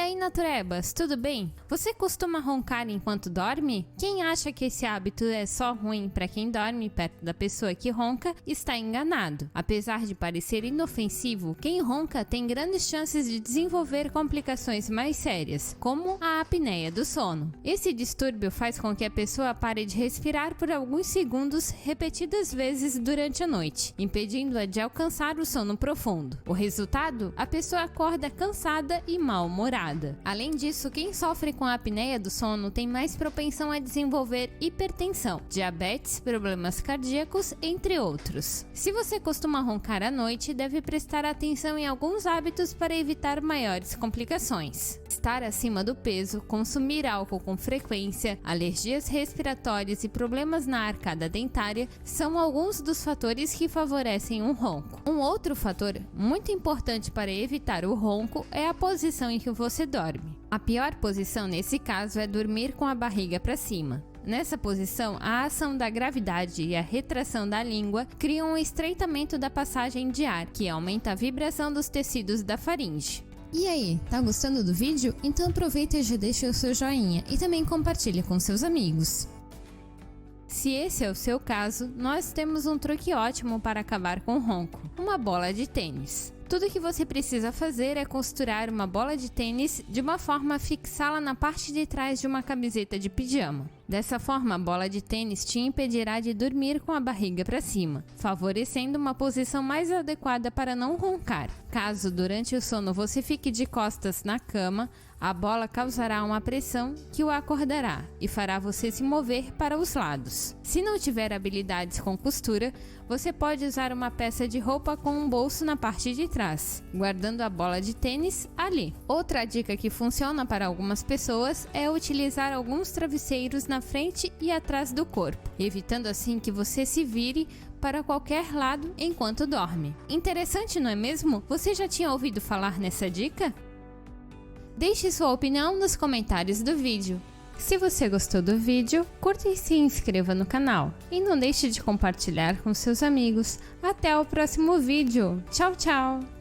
aí, naturebas, tudo bem? Você costuma roncar enquanto dorme? Quem acha que esse hábito é só ruim para quem dorme perto da pessoa que ronca, está enganado. Apesar de parecer inofensivo, quem ronca tem grandes chances de desenvolver complicações mais sérias, como a apneia do sono. Esse distúrbio faz com que a pessoa pare de respirar por alguns segundos repetidas vezes durante a noite, impedindo-a de alcançar o sono profundo. O resultado? A pessoa acorda cansada e mal-humorada. Além disso, quem sofre com a apneia do sono tem mais propensão a desenvolver hipertensão, diabetes, problemas cardíacos, entre outros. Se você costuma roncar à noite, deve prestar atenção em alguns hábitos para evitar maiores complicações. Estar acima do peso, consumir álcool com frequência, alergias respiratórias e problemas na arcada dentária são alguns dos fatores que favorecem um ronco. Um outro fator muito importante para evitar o ronco é a posição em que você dorme. A pior posição nesse caso é dormir com a barriga para cima. Nessa posição, a ação da gravidade e a retração da língua criam um estreitamento da passagem de ar, que aumenta a vibração dos tecidos da faringe. E aí, tá gostando do vídeo? Então aproveita e já deixa o seu joinha e também compartilha com seus amigos. Se esse é o seu caso, nós temos um truque ótimo para acabar com o ronco: uma bola de tênis. Tudo que você precisa fazer é costurar uma bola de tênis de uma forma a fixá-la na parte de trás de uma camiseta de pijama. Dessa forma, a bola de tênis te impedirá de dormir com a barriga para cima, favorecendo uma posição mais adequada para não roncar. Caso durante o sono você fique de costas na cama, a bola causará uma pressão que o acordará e fará você se mover para os lados. Se não tiver habilidades com costura, você pode usar uma peça de roupa com um bolso na parte de trás, guardando a bola de tênis ali. Outra dica que funciona para algumas pessoas é utilizar alguns travesseiros na frente e atrás do corpo, evitando assim que você se vire para qualquer lado enquanto dorme. Interessante, não é mesmo? Você já tinha ouvido falar nessa dica? Deixe sua opinião nos comentários do vídeo. Se você gostou do vídeo, curta e se inscreva no canal. E não deixe de compartilhar com seus amigos. Até o próximo vídeo. Tchau, tchau!